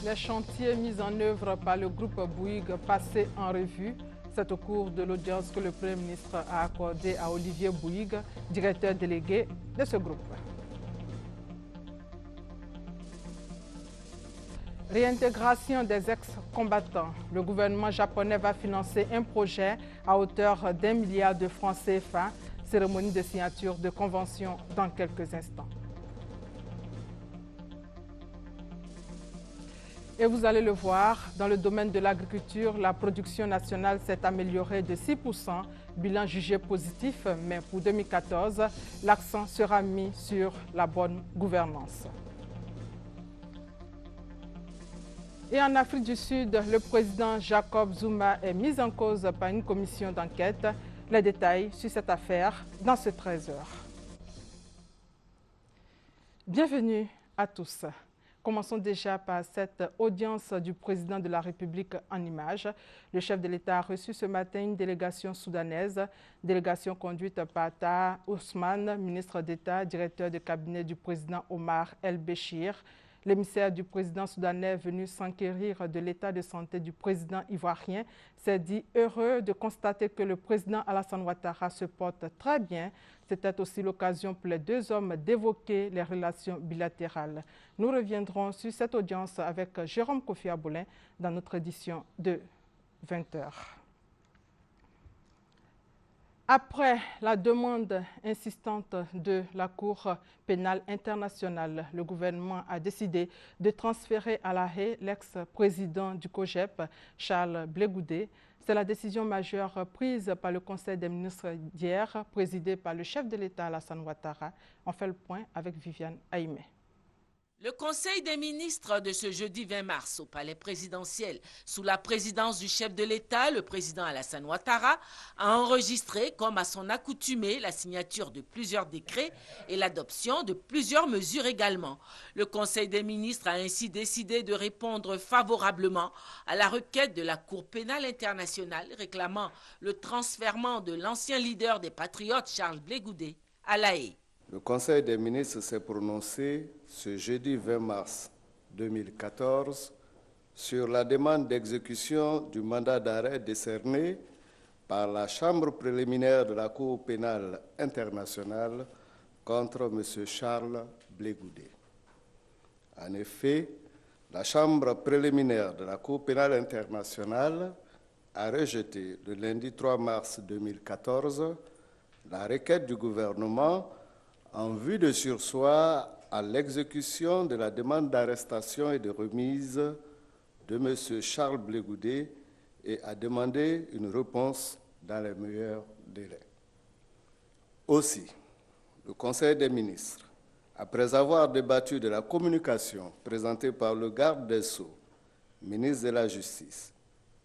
Les chantiers mis en œuvre par le groupe Bouygues passés en revue. C'est au cours de l'audience que le Premier ministre a accordé à Olivier Bouygues, directeur délégué de ce groupe. Réintégration des ex-combattants. Le gouvernement japonais va financer un projet à hauteur d'1 milliard de francs CFA. Cérémonie de signature de convention dans quelques instants. Et vous allez le voir, dans le domaine de l'agriculture, la production nationale s'est améliorée de 6%, bilan jugé positif, mais pour 2014, l'accent sera mis sur la bonne gouvernance. Et en Afrique du Sud, le président Jacob Zuma est mis en cause par une commission d'enquête. Les détails sur cette affaire dans ce 13h. Bienvenue à tous. Commençons déjà par cette audience du président de la République en images. Le chef de l'État a reçu ce matin une délégation soudanaise, délégation conduite par Taha Ousmane, ministre d'État, directeur de cabinet du président Omar El-Béchir. L'émissaire du président soudanais venu s'enquérir de l'état de santé du président ivoirien s'est dit heureux de constater que le président Alassane Ouattara se porte très bien. C'était aussi l'occasion pour les deux hommes d'évoquer les relations bilatérales. Nous reviendrons sur cette audience avec Jérôme Kofi Aboulin dans notre édition de 20h. Après la demande insistante de la Cour pénale internationale, le gouvernement a décidé de transférer à La Haye l'ex-président du COJEP, Charles Blé Goudé. C'est la décision majeure prise par le Conseil des ministres d'hier, présidé par le chef de l'État Alassane Ouattara. On fait le point avec Viviane Aïmé. Le Conseil des ministres de ce jeudi 20 mars au palais présidentiel, sous la présidence du chef de l'État, le président Alassane Ouattara, a enregistré, comme à son accoutumée, la signature de plusieurs décrets et l'adoption de plusieurs mesures également. Le Conseil des ministres a ainsi décidé de répondre favorablement à la requête de la Cour pénale internationale réclamant le transfèrement de l'ancien leader des Patriotes, Charles Blé Goudé, à La Haye. Le Conseil des ministres s'est prononcé ce jeudi 20 mars 2014 sur la demande d'exécution du mandat d'arrêt décerné par la Chambre préliminaire de la Cour pénale internationale contre M. Charles Blé Goudé. En effet, la Chambre préliminaire de la Cour pénale internationale a rejeté le lundi 3 mars 2014 la requête du gouvernement en vue de surseoir à l'exécution de la demande d'arrestation et de remise de M. Charles Blé Goudé et a demandé une réponse dans les meilleurs délais. Aussi, le Conseil des ministres, après avoir débattu de la communication présentée par le garde des Sceaux, ministre de la Justice,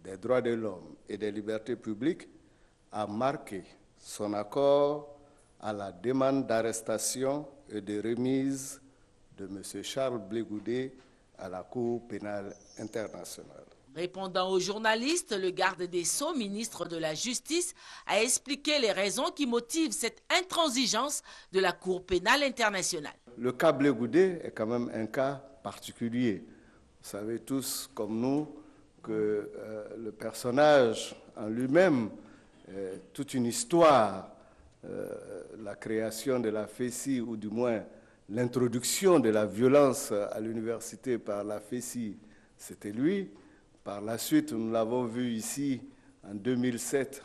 des Droits de l'Homme et des Libertés publiques, a marqué son accord à la demande d'arrestation et de remise de M. Charles Blé Goudé à la Cour pénale internationale. Répondant aux journalistes, le garde des Sceaux, ministre de la Justice, a expliqué les raisons qui motivent cette intransigeance de la Cour pénale internationale. Le cas Blé Goudé est quand même un cas particulier. Vous savez tous, comme nous, que le personnage en lui-même est toute une histoire. La création de la FESI, ou du moins l'introduction de la violence à l'université par la FESI, c'était lui. Par la suite, nous l'avons vu ici, en 2007,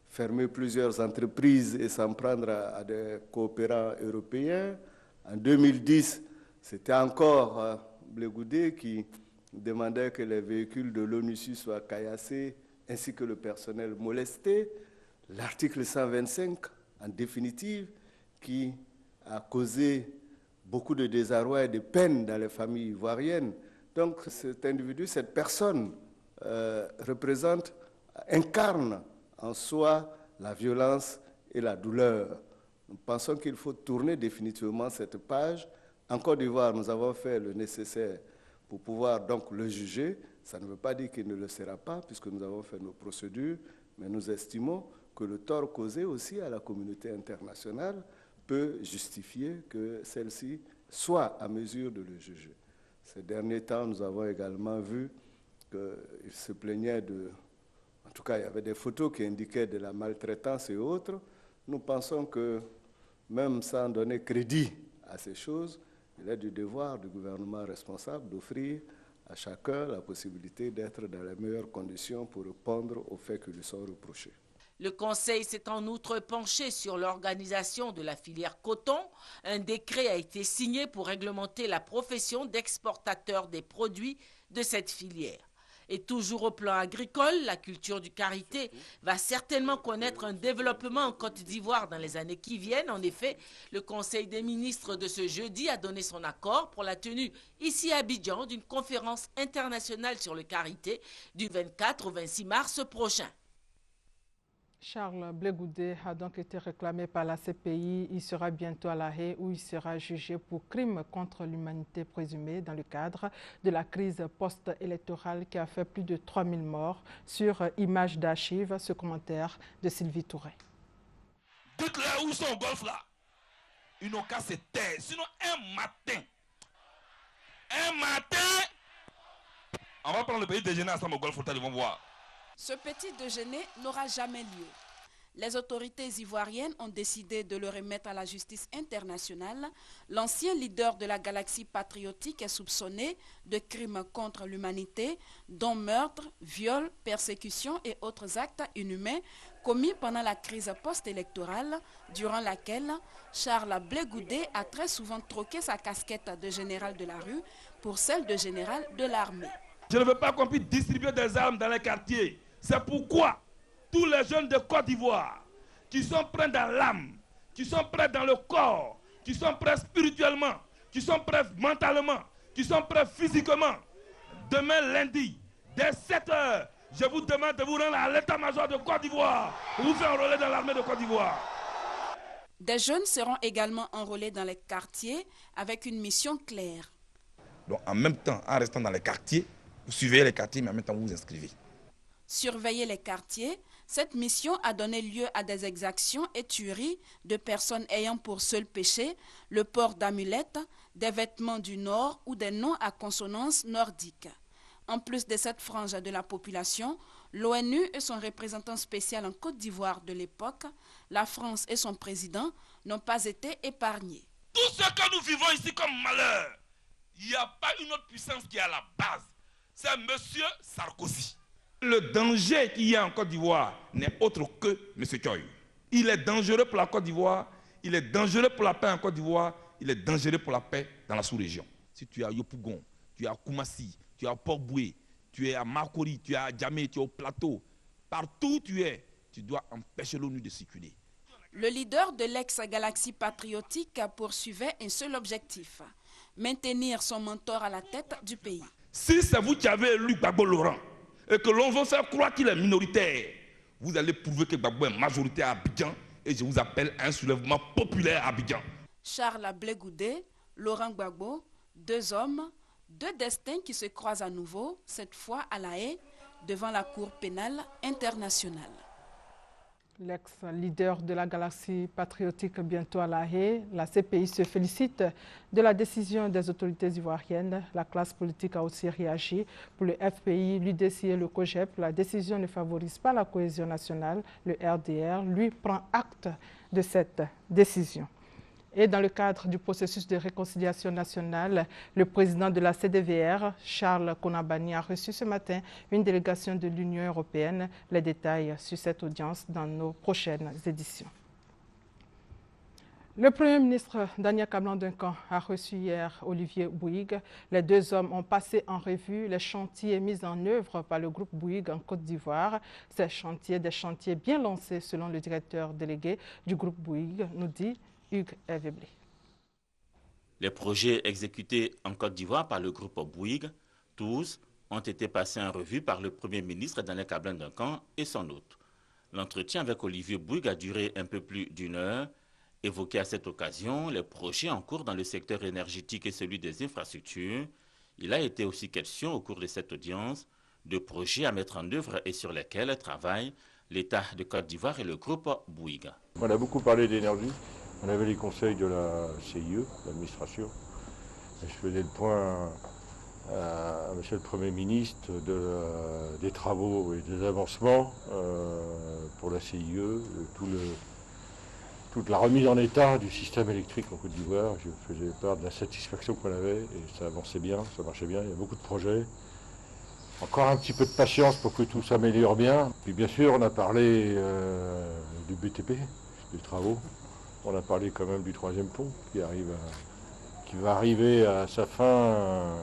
fermer plusieurs entreprises et s'en prendre à des coopérants européens. En 2010, c'était encore Blé Goudé qui demandait que les véhicules de l'ONUSI soient caillassés, ainsi que le personnel molesté. L'article 125, en définitive, qui a causé beaucoup de désarroi et de peine dans les familles ivoiriennes. Donc cet individu, cette personne incarne en soi la violence et la douleur. Nous pensons qu'il faut tourner définitivement cette page. En Côte d'Ivoire, nous avons fait le nécessaire pour pouvoir donc le juger. Ça ne veut pas dire qu'il ne le sera pas, puisque nous avons fait nos procédures, mais nous estimons que le tort causé aussi à la communauté internationale peut justifier que celle-ci soit à mesure de le juger. Ces derniers temps, nous avons également vu qu'il se plaignait de... En tout cas, il y avait des photos qui indiquaient de la maltraitance et autres. Nous pensons que, même sans donner crédit à ces choses, il est du devoir du gouvernement responsable d'offrir à chacun la possibilité d'être dans les meilleures conditions pour répondre aux faits qui lui sont reprochés. Le Conseil s'est en outre penché sur l'organisation de la filière coton. Un décret a été signé pour réglementer la profession d'exportateur des produits de cette filière. Et toujours au plan agricole, la culture du karité va certainement connaître un développement en Côte d'Ivoire dans les années qui viennent. En effet, le Conseil des ministres de ce jeudi a donné son accord pour la tenue ici à Abidjan d'une conférence internationale sur le karité du 24 au 26 mars prochain. Charles Blé Goudé a donc été réclamé par la CPI. Il sera bientôt à La Haye où il sera jugé pour crime contre l'humanité présumé dans le cadre de la crise post-électorale qui a fait plus de 3000 morts. Sur Images d'archives, ce commentaire de Sylvie Touré. Dites-leur où sont au golf là. Ils n'ont qu'à se taire. Sinon un matin, on va prendre le petit déjeuner ensemble au golf, ils vont voir. Ce petit déjeuner n'aura jamais lieu. Les autorités ivoiriennes ont décidé de le remettre à la justice internationale. L'ancien leader de la galaxie patriotique est soupçonné de crimes contre l'humanité, dont meurtre, viol, persécution et autres actes inhumains commis pendant la crise post-électorale, durant laquelle Charles Blé Goudé a très souvent troqué sa casquette de général de la rue pour celle de général de l'armée. Je ne veux pas qu'on puisse distribuer des armes dans les quartiers. C'est pourquoi tous les jeunes de Côte d'Ivoire qui sont prêts dans l'âme, qui sont prêts dans le corps, qui sont prêts spirituellement, qui sont prêts mentalement, qui sont prêts physiquement, demain lundi, dès 7 h, je vous demande de vous rendre à l'état-major de Côte d'Ivoire pour vous faire enrôler dans l'armée de Côte d'Ivoire. Des jeunes seront également enrôlés dans les quartiers avec une mission claire. Donc en même temps, en restant dans les quartiers, vous surveillez les quartiers, mais en même temps vous vous inscrivez. Surveiller les quartiers, cette mission a donné lieu à des exactions et tueries de personnes ayant pour seul péché le port d'amulettes, des vêtements du Nord ou des noms à consonance nordique. En plus de cette frange de la population, l'ONU et son représentant spécial en Côte d'Ivoire de l'époque, la France et son président n'ont pas été épargnés. Tout ce que nous vivons ici comme malheur, il n'y a pas une autre puissance qui est à la base. C'est M. Sarkozy. Le danger qu'il y a en Côte d'Ivoire n'est autre que M. Choy. Il est dangereux pour la Côte d'Ivoire, il est dangereux pour la paix en Côte d'Ivoire, il est dangereux pour la paix dans la sous-région. Si tu es à Yopougon, tu es à Koumassi, tu es à Port-Boué, tu es à Makori, tu es à Djamé, tu es au plateau, partout où tu es, tu dois empêcher l'ONU de circuler. Le leader de l'ex-galaxie patriotique poursuivait un seul objectif, maintenir son mentor à la tête du pays. Si c'est vous qui avez élu Gbagbo Laurent et que l'on veut faire croire qu'il est minoritaire, vous allez prouver que Gbagbo est majoritaire à Abidjan et je vous appelle à un soulèvement populaire à Abidjan. Charles Blé Goudé, Laurent Gbagbo, deux hommes, deux destins qui se croisent à nouveau, cette fois à La Haye, devant la Cour pénale internationale. L'ex-leader de la galaxie patriotique bientôt à La Haye, la CPI se félicite de la décision des autorités ivoiriennes. La classe politique a aussi réagi. Pour le FPI, l'UDC et le COGEP, la décision ne favorise pas la cohésion nationale. Le RDR, lui, prend acte de cette décision. Et dans le cadre du processus de réconciliation nationale, le président de la CDVR, Charles Konabani, a reçu ce matin une délégation de l'Union européenne. Les détails sur cette audience dans nos prochaines éditions. Le Premier ministre Daniel Kablan-Duncan a reçu hier Olivier Bouygues. Les deux hommes ont passé en revue les chantiers mis en œuvre par le groupe Bouygues en Côte d'Ivoire. Ces chantiers, des chantiers bien lancés selon le directeur délégué du groupe Bouygues, nous dit Hugues Eveblé. Les projets exécutés en Côte d'Ivoire par le groupe Bouygues, tous, ont été passés en revue par le Premier ministre Daniel Kablan-Duncan et son hôte. L'entretien avec Olivier Bouygues a duré un peu plus d'1 heure. Évoqué à cette occasion les projets en cours dans le secteur énergétique et celui des infrastructures, il a été aussi question au cours de cette audience de projets à mettre en œuvre et sur lesquels travaillent l'État de Côte d'Ivoire et le groupe Bouygues. On a beaucoup parlé d'énergie. On avait les conseils de la CIE, l'administration. Je faisais le point à Monsieur le Premier ministre des travaux et des avancements pour la CIE, toute la remise en état du système électrique en Côte d'Ivoire. Je faisais part de la satisfaction qu'on avait et ça avançait bien, ça marchait bien, il y a beaucoup de projets. Encore un petit peu de patience pour que tout s'améliore bien. Puis bien sûr, on a parlé du BTP, des travaux. On a parlé quand même du 3e pont qui va arriver à sa fin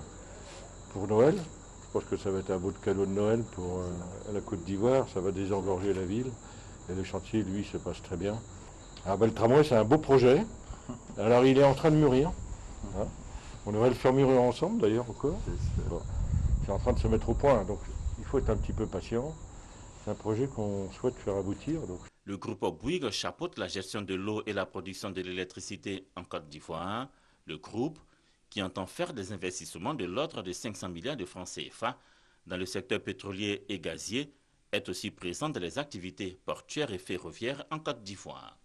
pour Noël. Je pense que ça va être un beau cadeau de Noël pour la Côte d'Ivoire. Ça va désengorger la ville. Et le chantier, lui, se passe très bien. Ah ben, le tramway, c'est un beau projet. Alors, il est en train de mûrir. Hein. On va le faire mûrir ensemble, d'ailleurs, encore. Bon. C'est en train de se mettre au point, donc il faut être un petit peu patient. C'est un projet qu'on souhaite faire aboutir. Donc. Le groupe Bouygues chapeaute la gestion de l'eau et la production de l'électricité en Côte d'Ivoire. Le groupe, qui entend faire des investissements de l'ordre de 500 milliards de francs CFA dans le secteur pétrolier et gazier, est aussi présent dans les activités portuaires et ferroviaires en Côte d'Ivoire.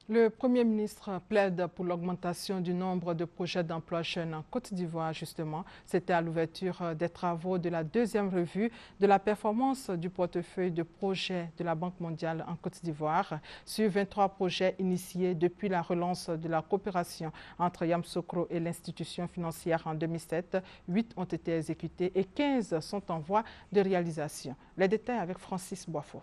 Le Premier ministre plaide pour l'augmentation du nombre de projets d'emploi jeunes en Côte d'Ivoire, justement. C'était à l'ouverture des travaux de la 2e revue de la performance du portefeuille de projets de la Banque mondiale en Côte d'Ivoire. Sur 23 projets initiés depuis la relance de la coopération entre Yamoussoukro et l'institution financière en 2007, 8 ont été exécutés et 15 sont en voie de réalisation. Les détails avec Francis Boifo.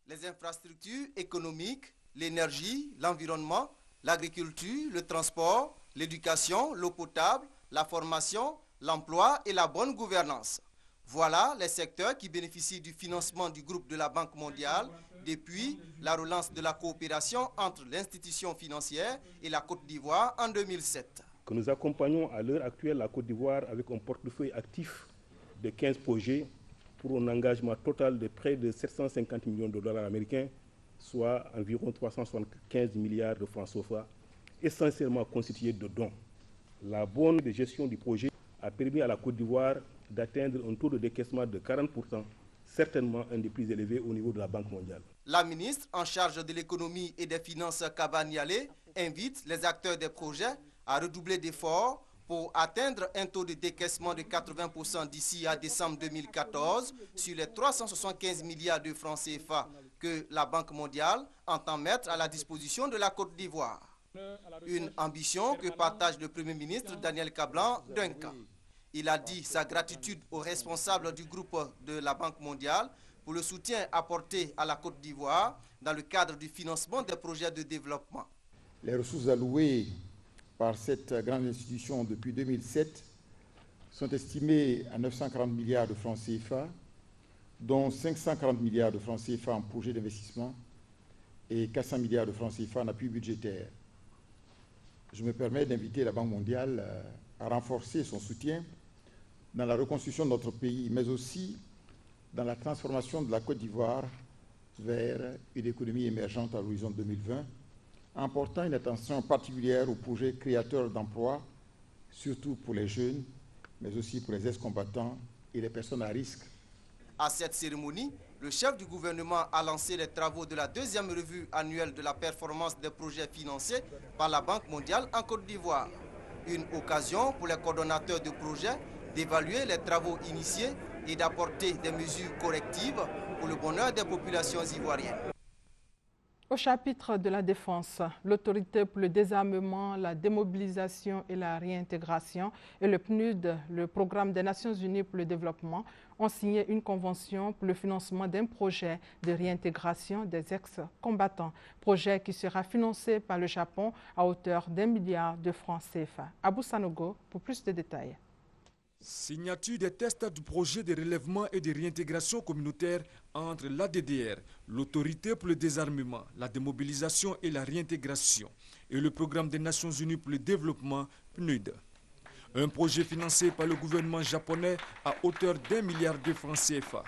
Les infrastructures économiques, l'énergie, l'environnement, l'agriculture, le transport, l'éducation, l'eau potable, la formation, l'emploi et la bonne gouvernance. Voilà les secteurs qui bénéficient du financement du groupe de la Banque mondiale depuis la relance de la coopération entre l'institution financière et la Côte d'Ivoire en 2007. Que nous accompagnons à l'heure actuelle la Côte d'Ivoire avec un portefeuille actif de 15 projets pour un engagement total de près de 750 millions de dollars américains, soit environ 375 milliards de francs CFA, essentiellement constitués de dons. La bonne gestion du projet a permis à la Côte d'Ivoire d'atteindre un taux de décaissement de 40%, certainement un des plus élevés au niveau de la Banque mondiale. La ministre en charge de l'économie et des finances, Kaba Nialé, invite les acteurs des projets à redoubler d'efforts pour atteindre un taux de décaissement de 80% d'ici à décembre 2014 sur les 375 milliards de francs CFA que la Banque mondiale entend mettre à la disposition de la Côte d'Ivoire. Une ambition que partage le Premier ministre Daniel Kablan-Duncan. Il a dit sa gratitude aux responsables du groupe de la Banque mondiale pour le soutien apporté à la Côte d'Ivoire dans le cadre du financement des projets de développement. Les ressources allouées par cette grande institution depuis 2007 sont estimées à 940 milliards de francs CFA, dont 540 milliards de francs CFA en projets d'investissement et 400 milliards de francs CFA en appui budgétaire. Je me permets d'inviter la Banque mondiale à renforcer son soutien dans la reconstruction de notre pays, mais aussi dans la transformation de la Côte d'Ivoire vers une économie émergente à l'horizon 2020, en portant une attention particulière aux projets créateurs d'emplois, surtout pour les jeunes, mais aussi pour les ex-combattants et les personnes à risque. À cette cérémonie, le chef du gouvernement a lancé les travaux de la 2e revue annuelle de la performance des projets financés par la Banque mondiale en Côte d'Ivoire. Une occasion pour les coordonnateurs de projets d'évaluer les travaux initiés et d'apporter des mesures correctives pour le bonheur des populations ivoiriennes. Au chapitre de la défense, l'autorité pour le désarmement, la démobilisation et la réintégration et le PNUD, le programme des Nations Unies pour le développement, ont signé une convention pour le financement d'un projet de réintégration des ex-combattants, projet qui sera financé par le Japon à hauteur d'1 milliard de francs CFA. Abou Sanogo pour plus de détails. Signature des tests du projet de relèvement et de réintégration communautaire entre l'ADDR, l'autorité pour le désarmement, la démobilisation et la réintégration, et le programme des Nations Unies pour le développement, PNUD. Un projet financé par le gouvernement japonais à hauteur d'1 milliard de francs CFA.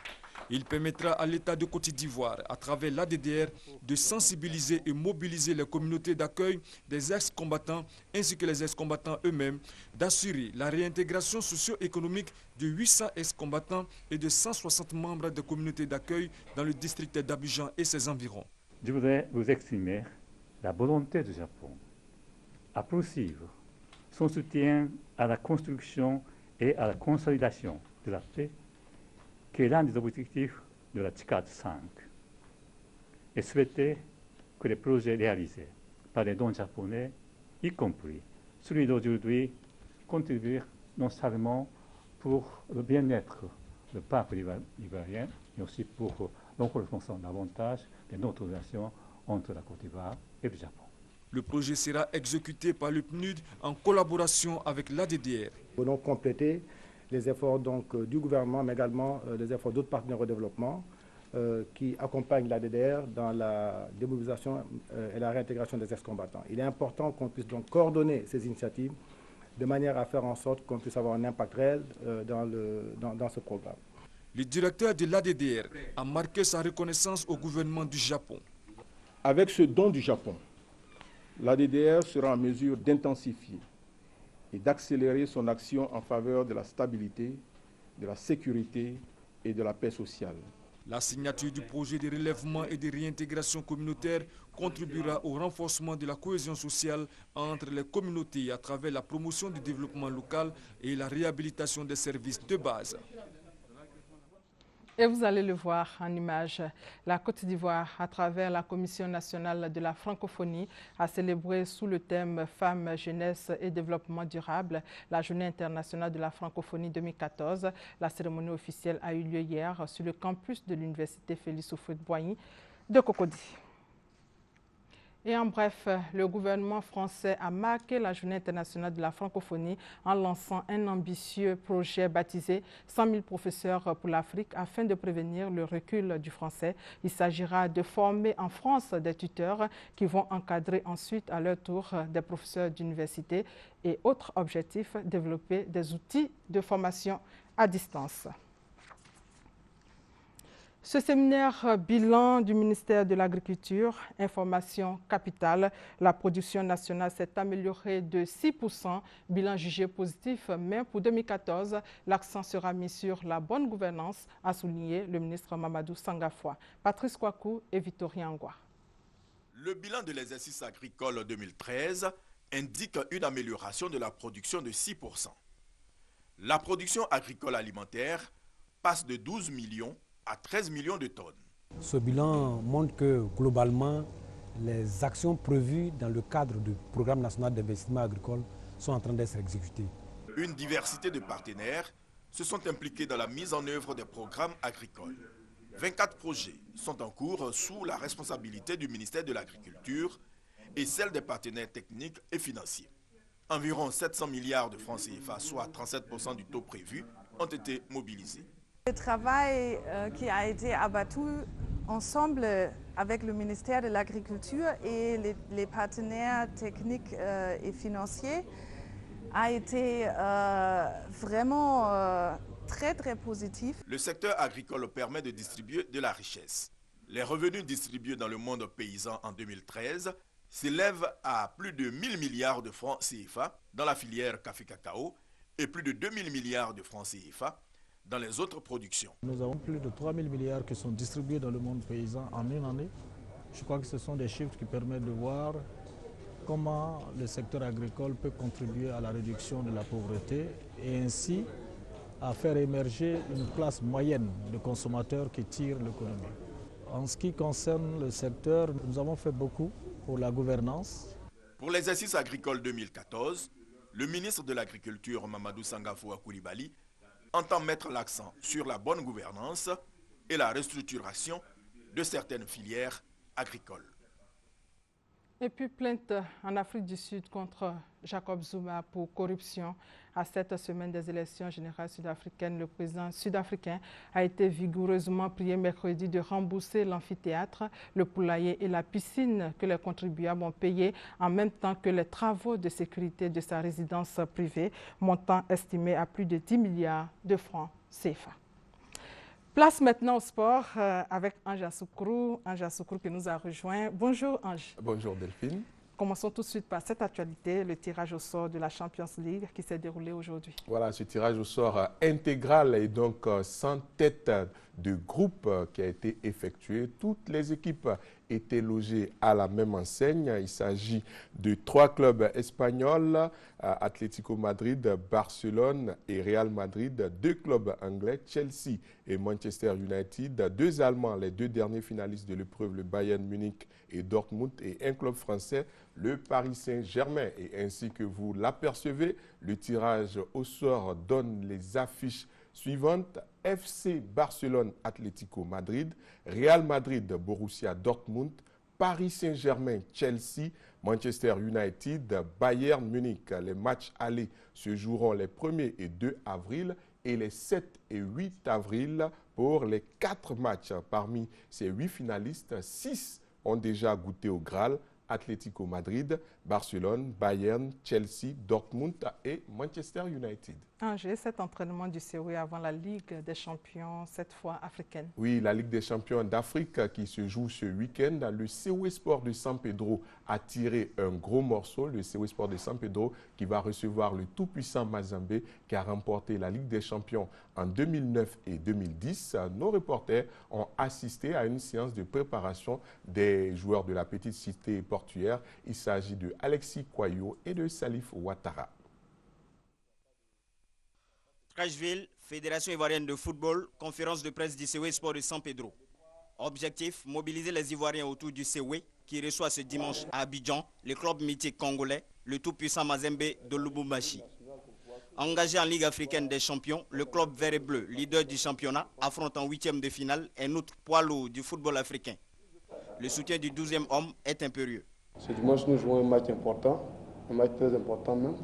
Il permettra à l'État de Côte d'Ivoire, à travers l'ADDR, de sensibiliser et mobiliser les communautés d'accueil des ex-combattants ainsi que les ex-combattants eux-mêmes, d'assurer la réintégration socio-économique de 800 ex-combattants et de 160 membres des communautés d'accueil dans le district d'Abidjan et ses environs. Je voudrais vous exprimer la volonté du Japon à poursuivre son soutien à la construction et à la consolidation de la paix, qui est l'un des objectifs de la TICAD 5, et souhaiter que les projets réalisés par les dons japonais, y compris celui d'aujourd'hui, contribuent non seulement pour le bien-être du peuple ivoirien, mais aussi pour l'encouragement davantage de notre relation entre la Côte d'Ivoire et le Japon. Le projet sera exécuté par le PNUD en collaboration avec l'ADDR. Nous allons compléter les efforts du gouvernement, mais également les efforts d'autres partenaires au développement qui accompagnent l'ADDR dans la démobilisation et la réintégration des ex-combattants. Il est important qu'on puisse donc coordonner ces initiatives de manière à faire en sorte qu'on puisse avoir un impact réel dans ce programme. Le directeur de l'ADDR a marqué sa reconnaissance au gouvernement du Japon. Avec ce don du Japon, l'ADDR sera en mesure d'intensifier et d'accélérer son action en faveur de la stabilité, de la sécurité et de la paix sociale. La signature du projet de relèvement et de réintégration communautaire contribuera au renforcement de la cohésion sociale entre les communautés à travers la promotion du développement local et la réhabilitation des services de base. Et vous allez le voir en image, la Côte d'Ivoire, à travers la Commission nationale de la francophonie, a célébré sous le thème Femmes, jeunesse et développement durable la Journée internationale de la francophonie 2014. La cérémonie officielle a eu lieu hier sur le campus de l'Université Félix Houphouët-Boigny de Cocody. Et en bref, le gouvernement français a marqué la Journée internationale de la francophonie en lançant un ambitieux projet baptisé 100 000 professeurs pour l'Afrique afin de prévenir le recul du français. Il s'agira de former en France des tuteurs qui vont encadrer ensuite à leur tour des professeurs d'université et autre objectif, développer des outils de formation à distance. Ce séminaire bilan du ministère de l'Agriculture, information capitale, la production nationale s'est améliorée de 6%, bilan jugé positif, mais pour 2014, l'accent sera mis sur la bonne gouvernance, a souligné le ministre Mamadou Sangafoua. Patrice Kouakou et Victorien Ngwa. Le bilan de l'exercice agricole 2013 indique une amélioration de la production de 6%. La production agricole alimentaire passe de 12 millions à 13 millions de tonnes. Ce bilan montre que globalement, les actions prévues dans le cadre du programme national d'investissement agricole sont en train d'être exécutées. Une diversité de partenaires se sont impliqués dans la mise en œuvre des programmes agricoles. 24 projets sont en cours sous la responsabilité du ministère de l'Agriculture et celle des partenaires techniques et financiers. Environ 700 milliards de francs CFA, soit 37% du taux prévu, ont été mobilisés. Le travail qui a été abattu ensemble avec le ministère de l'Agriculture et les partenaires techniques et financiers a été vraiment très positif. Le secteur agricole permet de distribuer de la richesse. Les revenus distribués dans le monde paysan en 2013 s'élèvent à plus de 1000 milliards de francs CFA dans la filière café-cacao et plus de 2000 milliards de francs CFA dans les autres productions. Nous avons plus de 3000 milliards qui sont distribués dans le monde paysan en une année. Je crois que ce sont des chiffres qui permettent de voir comment le secteur agricole peut contribuer à la réduction de la pauvreté et ainsi à faire émerger une classe moyenne de consommateurs qui tire l'économie. En ce qui concerne le secteur, nous avons fait beaucoup pour la gouvernance. Pour l'exercice agricole 2014, le ministre de l'Agriculture, Mamadou Sangafoua Coulibaly, entend mettre l'accent sur la bonne gouvernance et la restructuration de certaines filières agricoles. Et puis plainte en Afrique du Sud contre Jacob Zuma pour corruption. À cette semaine des élections générales sud-africaines, le président sud-africain a été vigoureusement prié mercredi de rembourser l'amphithéâtre, le poulailler et la piscine que les contribuables ont payés en même temps que les travaux de sécurité de sa résidence privée, montant estimé à plus de 10 milliards de francs CFA. Place maintenant au sport avec Ange Assoukro. Ange Assoukro qui nous a rejoint. Bonjour Ange. Bonjour Delphine. Commençons tout de suite par cette actualité, le tirage au sort de la Champions League qui s'est déroulé aujourd'hui. Voilà, ce tirage au sort intégral et donc sans tête de groupe qui a été effectué. Toutes les équipes étaient logés à la même enseigne. Il s'agit de 3 clubs espagnols, Atlético Madrid, Barcelone et Real Madrid, 2 clubs anglais, Chelsea et Manchester United, 2 Allemands, les 2 derniers finalistes de l'épreuve, le Bayern Munich et Dortmund, et un club français, le Paris Saint-Germain. Et ainsi que vous l'apercevez, le tirage au sort donne les affiches suivantes: FC Barcelone, Atlético Madrid, Real Madrid, Borussia Dortmund, Paris Saint-Germain, Chelsea, Manchester United, Bayern Munich. Les matchs allés se joueront les 1er et 2 avril et les 7 et 8 avril pour les 4 matchs. Parmi ces 8 finalistes, 6 ont déjà goûté au Graal: Atlético Madrid, Barcelone, Bayern, Chelsea, Dortmund et Manchester United. Angers, cet entraînement du COE avant la Ligue des champions, cette fois africaine. Oui, la Ligue des champions d'Afrique qui se joue ce week-end. Le COE Sport de San Pedro a tiré un gros morceau. Le COE Sport de San Pedro qui va recevoir le tout-puissant Mazembe qui a remporté la Ligue des champions en 2009 et 2010. Nos reporters ont assisté à une séance de préparation des joueurs de la petite cité portuaire. Il s'agit de Alexis Kwayo et de Salif Ouattara. Trashville, Fédération ivoirienne de football, conférence de presse du COE Sport de San Pedro. Objectif, mobiliser les Ivoiriens autour du COE qui reçoit ce dimanche à Abidjan le club mythique congolais, le tout-puissant Mazembe de Lubumbashi. Engagé en Ligue africaine des champions, le club vert et bleu, leader du championnat, affronte en 8e de finale un autre poids lourd du football africain. Le soutien du 12e homme est impérieux. Ce dimanche, nous jouons un match important, un match très important même.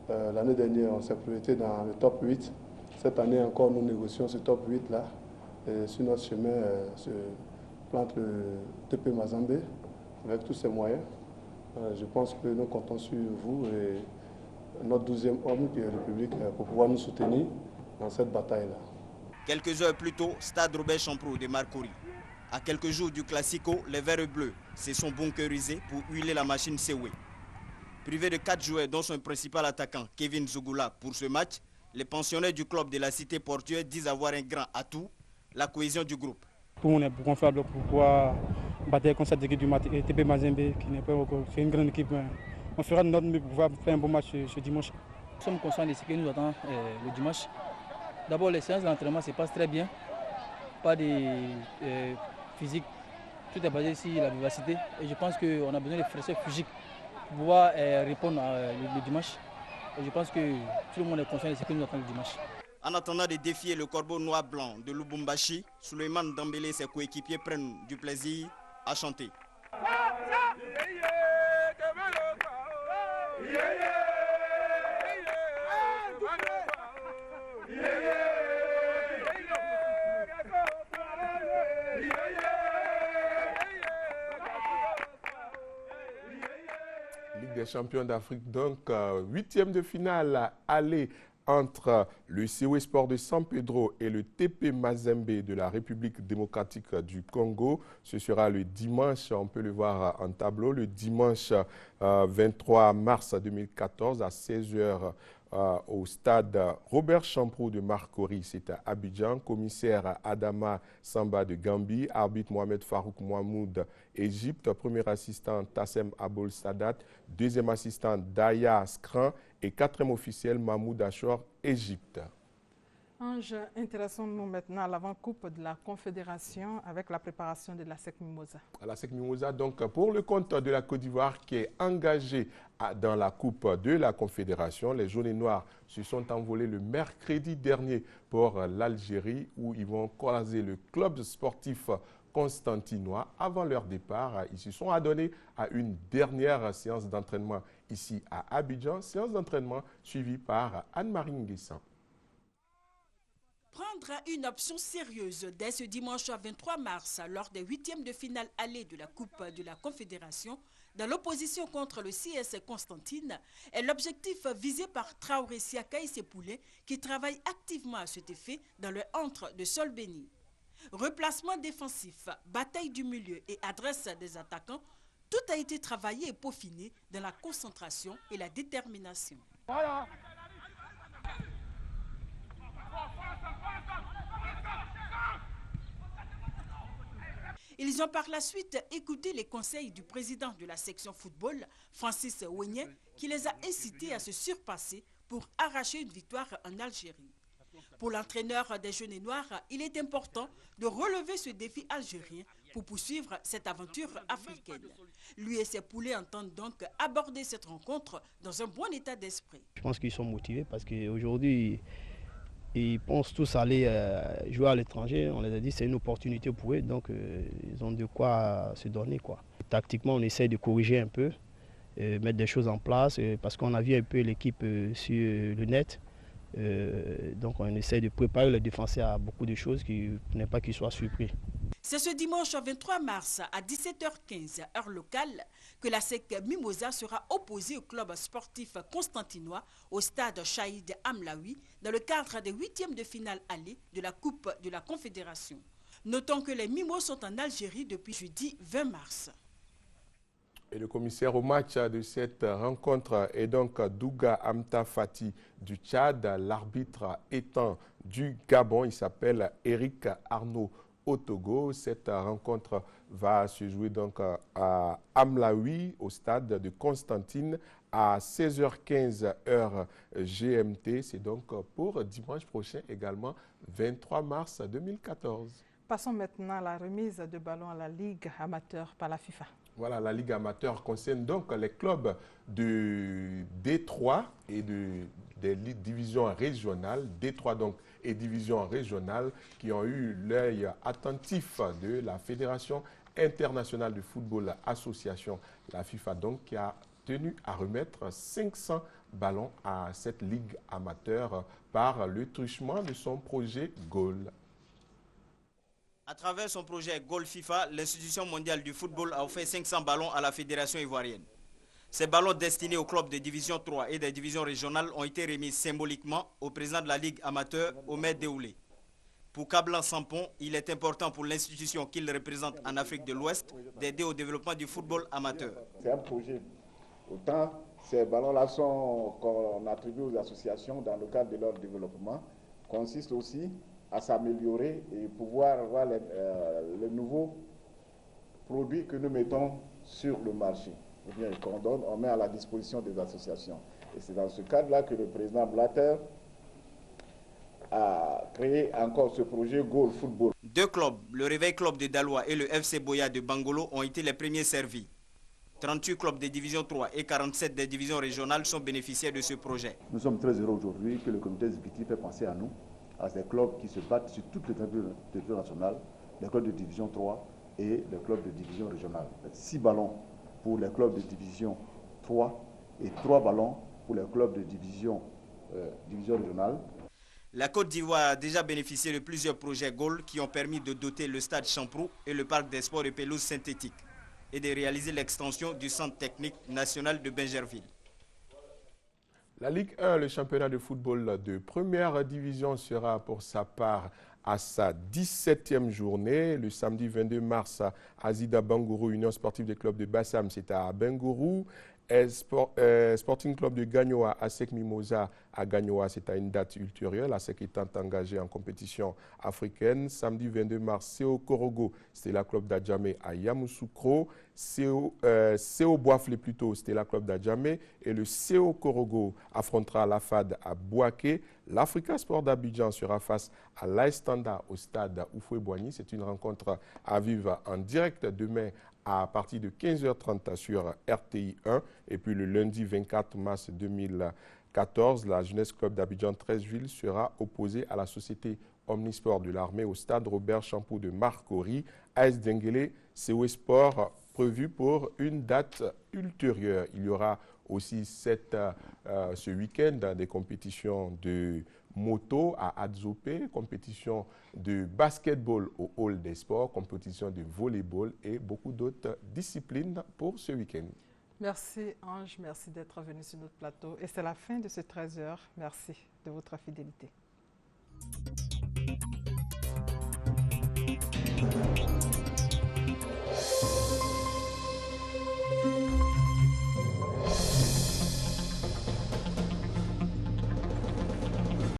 L'année dernière, on s'est projeté dans le top 8. Cette année encore, nous négocions ce top 8-là. Sur notre chemin se plante le TP Mazembe avec tous ses moyens. Je pense que nous comptons sur vous et notre 12e homme qui est le public pour pouvoir nous soutenir dans cette bataille-là. Quelques heures plus tôt, stade Robert Champrou de Marcory. À quelques jours du Classico, les Verts bleus se sont bunkerisés pour huiler la machine COE. Privé de 4 joueurs dont son principal attaquant Kevin Zougoula pour ce match, les pensionnaires du club de la cité portuaire disent avoir un grand atout, la cohésion du groupe. On est confiable pour pouvoir battre contre cette équipe du TP Mazembe qui n'est pas encore. C'est une grande équipe. On fera de notre mieux pour pouvoir faire un bon match ce dimanche. Nous sommes conscients de ce que nous attend le dimanche. D'abord, les séances d'entraînement se passent très bien. Pas de physique. Tout est basé sur la vivacité. Et je pense qu'on a besoin de fraîcheur physique pour pouvoir répondre le dimanche. Et je pense que tout le monde est conscient de ce que nous attend le dimanche. En attendant de défier le corbeau noir-blanc de Lubumbashi, Souleymane Dembélé et ses coéquipiers prennent du plaisir à chanter. Ligue des champions d'Afrique, donc 8e de finale aller entre le COE Sport de San Pedro et le TP Mazembe de la République démocratique du Congo. Ce sera le dimanche, on peut le voir en tableau, le dimanche 23 mars 2014 à 16h au stade Robert Champrou de Marcory, c'est à Abidjan. Commissaire Adama Samba de Gambie, arbitre Mohamed Farouk Mohamoud, Égypte, premier assistant Tassem Abol Sadat, deuxième assistant Daya Skran et quatrième officiel Mahmoud Achor, Égypte. Ange, intéressons-nous maintenant à l'avant-coupe de la Confédération avec la préparation de la SEC Mimosa. La SEC Mimosa, donc, pour le compte de la Côte d'Ivoire qui est engagée dans la Coupe de la Confédération, les jaunes et noirs se sont envolés le mercredi dernier pour l'Algérie où ils vont croiser le club sportif constantinois. Avant leur départ, ils se sont adonnés à une dernière séance d'entraînement ici à Abidjan, séance d'entraînement suivie par Anne-Marie Nguessan. Prendre une option sérieuse dès ce dimanche 23 mars lors des 8e de finale allée de la Coupe de la Confédération dans l'opposition contre le CS Constantine est l'objectif visé par Traoré Siaka et ses poulets qui travaillent activement à cet effet dans le antre de Sol Béni. Replacement défensif, bataille du milieu et adresse des attaquants, tout a été travaillé et peaufiné dans la concentration et la détermination. Voilà. Ils ont par la suite écouté les conseils du président de la section football, Francis Wenye, qui les a incités à se surpasser pour arracher une victoire en Algérie. Pour l'entraîneur des Jeunes et Noirs, il est important de relever ce défi algérien pour poursuivre cette aventure africaine. Lui et ses poulets entendent donc aborder cette rencontre dans un bon état d'esprit. Je pense qu'ils sont motivés parce qu'aujourd'hui, ils pensent tous aller jouer à l'étranger. On les a dit que c'est une opportunité pour eux, donc ils ont de quoi se donner, quoi. Tactiquement, on essaie de corriger un peu, mettre des choses en place, parce qu'on a vu un peu l'équipe sur le net. Donc on essaie de préparer les défenseurs à beaucoup de choses pour ne pas qu'ils soient surpris. C'est ce dimanche 23 mars à 17h15, heure locale, que la SEC Mimosa sera opposée au club sportif constantinois au stade Shahid Amlaoui dans le cadre des 8e de finale aller de la Coupe de la Confédération. Notons que les Mimos sont en Algérie depuis jeudi 20 mars. Et le commissaire au match de cette rencontre est donc Douga Amta Fati du Tchad, l'arbitre étant du Gabon, il s'appelle Eric Arnaud au Togo. Cette rencontre va se jouer donc à Amlaoui, au stade de Constantine, à 16h15 heure GMT. C'est donc pour dimanche prochain également, 23 mars 2014. Passons maintenant à la remise de ballons à la Ligue amateur par la FIFA. Voilà, la Ligue amateur concerne donc les clubs de D3 et des divisions régionales, D3 donc et divisions régionales qui ont eu l'œil attentif de la Fédération internationale de football association, la FIFA donc, qui a tenu à remettre 500 ballons à cette Ligue amateur par le truchement de son projet Goal. À travers son projet Goal FIFA, l'institution mondiale du football a offert 500 ballons à la fédération ivoirienne. Ces ballons destinés aux clubs de division 3 et des divisions régionales ont été remis symboliquement au président de la Ligue amateur, Omer Déoulé. Pour Kablan Sampon, il est important pour l'institution qu'il représente en Afrique de l'Ouest d'aider au développement du football amateur. C'est un projet. Autant ces ballons-là qu'on attribue aux associations dans le cadre de leur développement, consistent aussi à s'améliorer et pouvoir voir les nouveaux produits que nous mettons sur le marché, ou bien qu'on donne, on met à la disposition des associations. Et c'est dans ce cadre-là que le président Blatter a créé encore ce projet Goal Football. 2 clubs, le Réveil Club de Daloa et le FC Boya de Bangolo, ont été les premiers servis. 38 clubs de division 3 et 47 des divisions régionales sont bénéficiaires de ce projet. Nous sommes très heureux aujourd'hui que le comité exécutif ait pensé à nous, à ces clubs qui se battent sur toutes les territoires nationales, les clubs de division 3 et les clubs de division régionale. 6 ballons pour les clubs de division 3 et 3 ballons pour les clubs de division régionale. La Côte d'Ivoire a déjà bénéficié de plusieurs projets Goal qui ont permis de doter le stade Champrou et le parc des sports de pelouse synthétique et de réaliser l'extension du centre technique national de Bingerville. La Ligue 1, le championnat de football de première division, sera pour sa part à sa 17e journée. Le samedi 22 mars, à Zida Bangourou, Union sportive des clubs de Bassam, c'est à Bangourou. Sporting Club de Gagnoa, ASEC Mimosa à Gagnoa, c'est à une date ultérieure, l'ASEC étant engagé en compétition africaine. Samedi 22 mars, CO Korogo, c'était la club d'Adjamé à Yamoussoukro. CO Boaflé plutôt, c'était la club d'Adjamé. Et le CO Korogo affrontera la FAD à Bouaké. L'Africa Sport d'Abidjan sera face à l'Aestanda au stade Oufoué-Boigny. C'est une rencontre à vivre en direct demain à partir de 15h30 sur RTI 1. Et puis le lundi 24 mars 2014, la Jeunesse Club d'Abidjan 13 sera opposée à la société Omnisport de l'armée au stade Robert Champoux de Marcory. AS Denguélé, CO Sport prévu pour une date ultérieure. Il y aura aussi ce week-end des compétitions de moto à Adzopé, compétition de basketball au Hall des Sports, compétition de volleyball et beaucoup d'autres disciplines pour ce week-end. Merci Ange, merci d'être venu sur notre plateau. Et c'est la fin de ce 13h. Merci de votre fidélité.